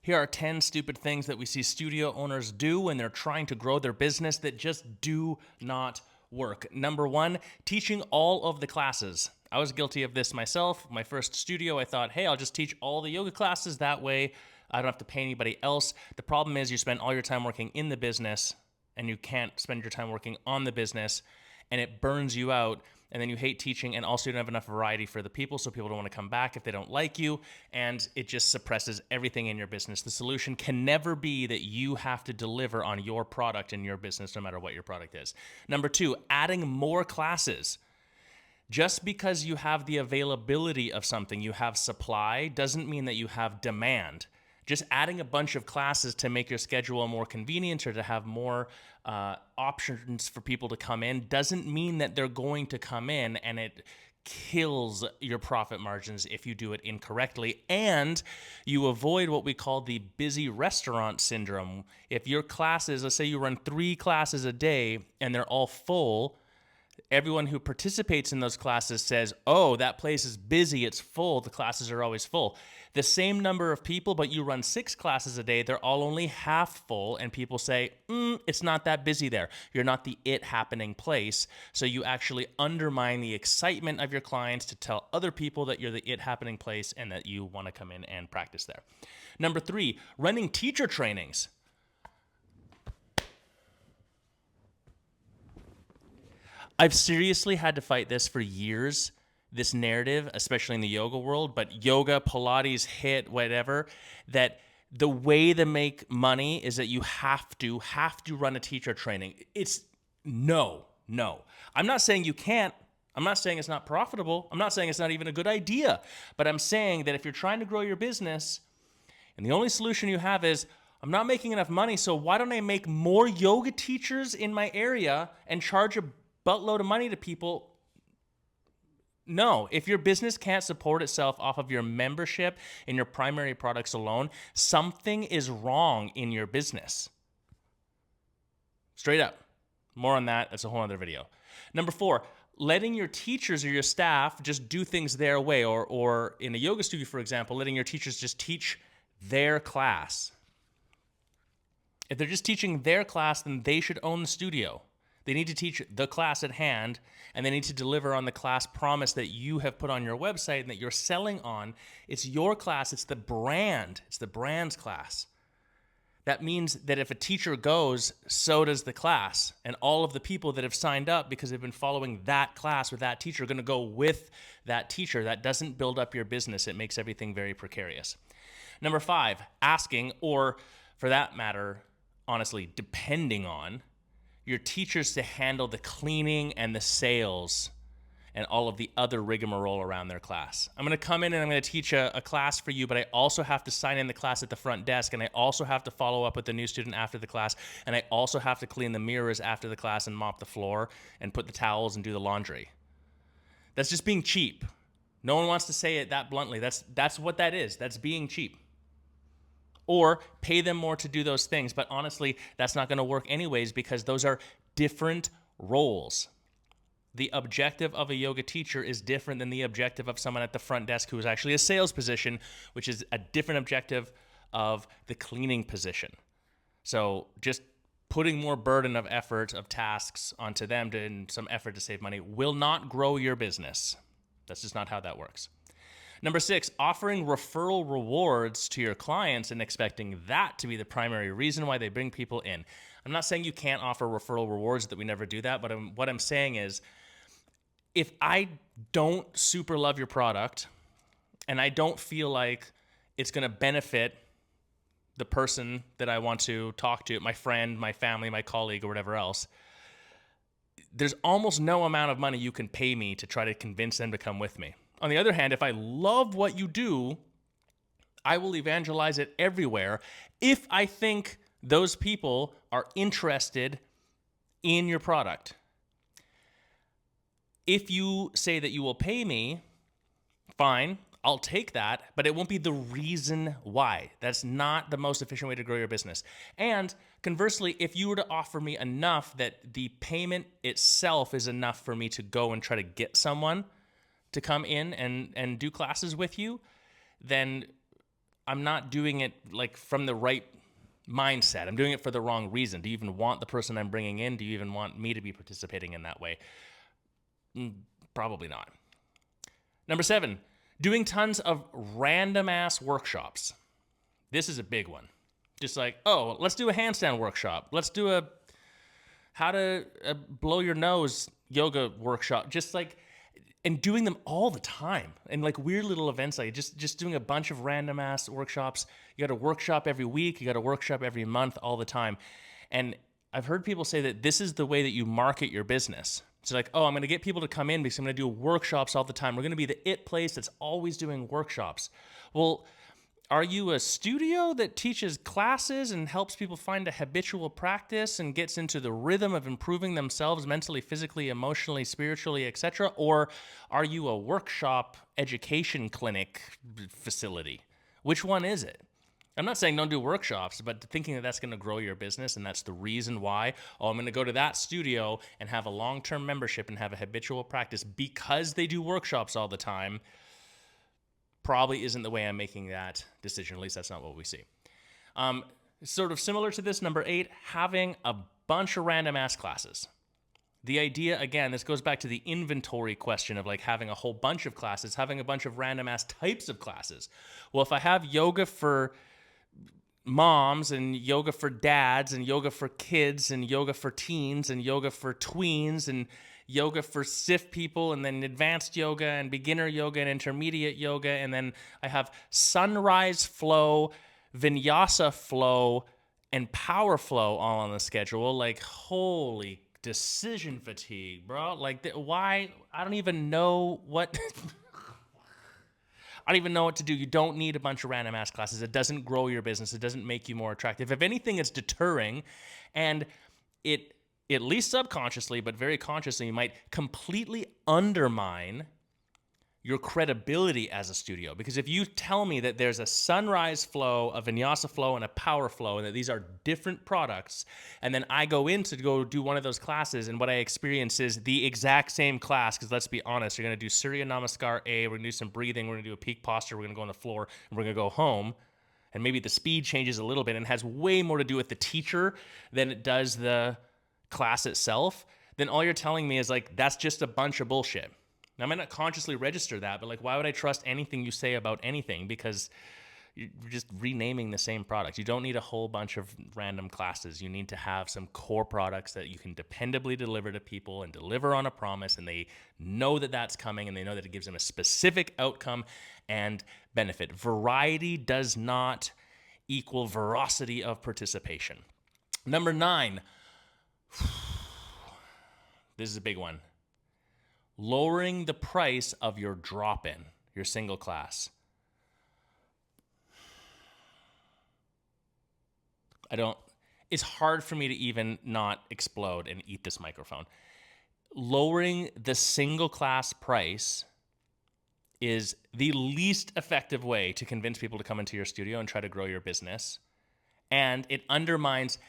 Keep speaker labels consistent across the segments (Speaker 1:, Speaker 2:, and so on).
Speaker 1: Here are 10 stupid things that we see studio owners do when they're trying to grow their business that just do not work. Number one, teaching all of the classes. I was guilty of this myself. My first studio, I thought, hey, I'll just teach all the yoga classes. That way I don't have to pay anybody else. The problem is you spend all your time working in the business and you can't spend your time working on the business, and it burns you out. And then you hate teaching, and also you don't have enough variety for the people, so people don't want to come back if they don't like you, and it just suppresses everything in your business. The solution can never be that you have to deliver on your product in your business, no matter what your product is. Number two, adding more classes. Just because you have the availability of something, you have supply, doesn't mean that you have demand. Just adding a bunch of classes to make your schedule more convenient or to have more options for people to come in doesn't mean that they're going to come in, and it kills your profit margins if you do it incorrectly. And you avoid what we call the busy restaurant syndrome. If your classes, let's say you run 3 classes a day and they're all full, everyone who participates in those classes says, oh, that place is busy, it's full, the classes are always full. The same number of people, but you run 6 classes a day, they're all only half full, and people say, it's not that busy there. You're not the it happening place, so you actually undermine the excitement of your clients to tell other people that you're the it happening place and that you want to come in and practice there. Number 3, running teacher trainings. I've seriously had to fight this for years, this narrative, especially in the yoga world, but yoga, Pilates, HIIT, whatever, that the way to make money is that you have to run a teacher training. It's no. I'm not saying you can't. I'm not saying it's not profitable. I'm not saying it's not even a good idea. But I'm saying that if you're trying to grow your business and the only solution you have is, I'm not making enough money, so why don't I make more yoga teachers in my area and charge a buttload of money to people? No, if your business can't support itself off of your membership and your primary products alone, something is wrong in your business. Straight up. More on that. That's a whole other video. Number 4, letting your teachers or your staff just do things their way, or in a yoga studio, for example, letting your teachers just teach their class. If they're just teaching their class, then they should own the studio. They need to teach the class at hand, and they need to deliver on the class promise that you have put on your website and that you're selling on. It's your class. It's the brand. It's the brand's class. That means that if a teacher goes, so does the class. And all of the people that have signed up because they've been following that class with that teacher are going to go with that teacher. That doesn't build up your business. It makes everything very precarious. Number 5, asking, or for that matter, honestly, depending on your teachers to handle the cleaning and the sales and all of the other rigmarole around their class. I'm going to come in and I'm going to teach a class for you, but I also have to sign in the class at the front desk, and I also have to follow up with the new student after the class, and I also have to clean the mirrors after the class and mop the floor and put the towels and do the laundry. That's just being cheap. No one wants to say it that bluntly. That's what that is. That's being cheap. Or pay them more to do those things. But honestly, that's not going to work anyways, because those are different roles. The objective of a yoga teacher is different than the objective of someone at the front desk who is actually a sales position, which is a different objective of the cleaning position. So just putting more burden of effort, of tasks onto them and some effort to save money will not grow your business. That's just not how that works. Number 6, offering referral rewards to your clients and expecting that to be the primary reason why they bring people in. I'm not saying you can't offer referral rewards, that we never do that, but what I'm saying is, if I don't super love your product and I don't feel like it's going to benefit the person that I want to talk to, my friend, my family, my colleague, or whatever else, there's almost no amount of money you can pay me to try to convince them to come with me. On the other hand, if I love what you do, I will evangelize it everywhere if I think those people are interested in your product. If you say that you will pay me, fine, I'll take that, but it won't be the reason why. That's not the most efficient way to grow your business. And conversely, if you were to offer me enough that the payment itself is enough for me to go and try to get someone to come in and do classes with you, then I'm not doing it like from the right mindset. I'm doing it for the wrong reason. Do you even want the person I'm bringing in? Do you even want me to be participating in that way? Probably not. Number 7, doing tons of random ass workshops. This is a big one. Just like, oh, let's do a handstand workshop. Let's do a how to blow your nose yoga workshop. Just like, and doing them all the time. And like weird little events, like just doing a bunch of random ass workshops. You got a workshop every week. You got a workshop every month, all the time. And I've heard people say that this is the way that you market your business. It's like, oh, I'm going to get people to come in because I'm going to do workshops all the time. We're going to be the it place that's always doing workshops. Well, are you a studio that teaches classes and helps people find a habitual practice and gets into the rhythm of improving themselves mentally, physically, emotionally, spiritually, etc.? Or are you a workshop education clinic facility? Which one is it? I'm not saying don't do workshops, but thinking that that's going to grow your business and that's the reason why, oh, I'm going to go to that studio and have a long-term membership and have a habitual practice because they do workshops all the time, probably isn't the way I'm making that decision. At least that's not what we see. Sort of similar to this, number 8, having a bunch of random ass classes. The idea, again, this goes back to the inventory question of like having a whole bunch of classes, having a bunch of random ass types of classes. Well, if I have yoga for moms and yoga for dads and yoga for kids and yoga for teens and yoga for tweens and yoga for stiff people and then advanced yoga and beginner yoga and intermediate yoga, and then I have sunrise flow, vinyasa flow, and power flow all on the schedule. Like, holy decision fatigue, bro. Like, why? I don't even know what... I don't even know what to do. You don't need a bunch of random ass classes. It doesn't grow your business. It doesn't make you more attractive. If anything, it's deterring, and it, at least subconsciously, but very consciously, you might completely undermine your credibility as a studio. Because if you tell me that there's a sunrise flow, a vinyasa flow, and a power flow, and that these are different products, and then I go in to go do one of those classes, and what I experience is the exact same class, because let's be honest, you're going to do Surya Namaskar A, we're going to do some breathing, we're going to do a peak posture, we're going to go on the floor, and we're going to go home, and maybe the speed changes a little bit, and has way more to do with the teacher than it does the class itself, then all you're telling me is like, that's just a bunch of bullshit. Now, I might not consciously register that, but like, why would I trust anything you say about anything? Because you're just renaming the same product. You don't need a whole bunch of random classes. You need to have some core products that you can dependably deliver to people and deliver on a promise, and they know that that's coming, and they know that it gives them a specific outcome and benefit. Variety does not equal veracity of participation. Number 9. This is a big one. Lowering the price of your drop-in, your single class. It's hard for me to even not explode and eat this microphone. Lowering the single class price is the least effective way to convince people to come into your studio and try to grow your business. And it undermines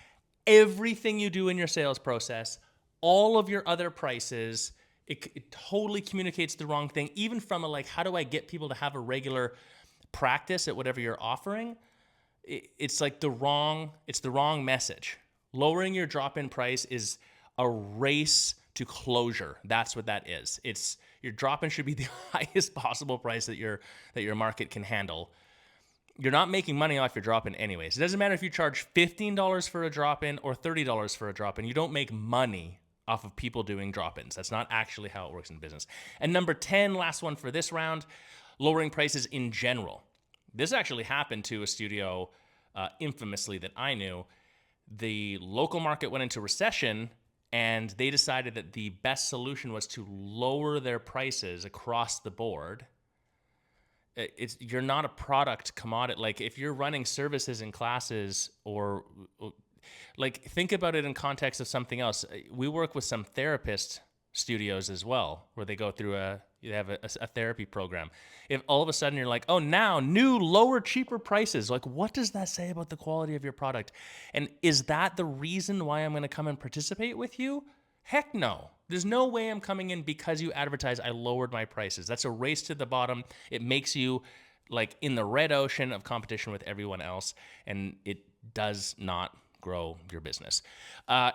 Speaker 1: everything you do in your sales process, all of your other prices. It totally communicates the wrong thing, even from a like, how do I get people to have a regular practice at whatever you're offering? It's like the wrong message. Lowering your drop-in price is a race to closure. That's what that is. Your drop-in should be the highest possible price that your market can handle. You're not making money off your drop-in anyways. It doesn't matter if you charge $15 for a drop-in or $30 for a drop-in. You don't make money off of people doing drop-ins. That's not actually how it works in business. And number 10, last one for this round, lowering prices in general. This actually happened to a studio infamously that I knew. The local market went into recession, and they decided that the best solution was to lower their prices across the board. You're not a product commodity. Like if you're running services and classes, or like think about it in context of something else. We work with some therapist studios as well, where they go through they have a therapy program. If all of a sudden you're like, oh, now new, lower, cheaper prices, like what does that say about the quality of your product? And is that the reason why I'm going to come and participate with you? Heck no. There's no way I'm coming in because you advertise I lowered my prices. That's a race to the bottom. It makes you like in the red ocean of competition with everyone else, and it does not grow your business.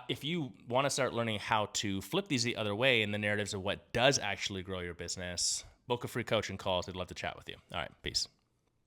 Speaker 1: If you want to start learning how to flip these the other way in the narratives of what does actually grow your business, book a free coaching call. I'd love to chat with you. All right, peace.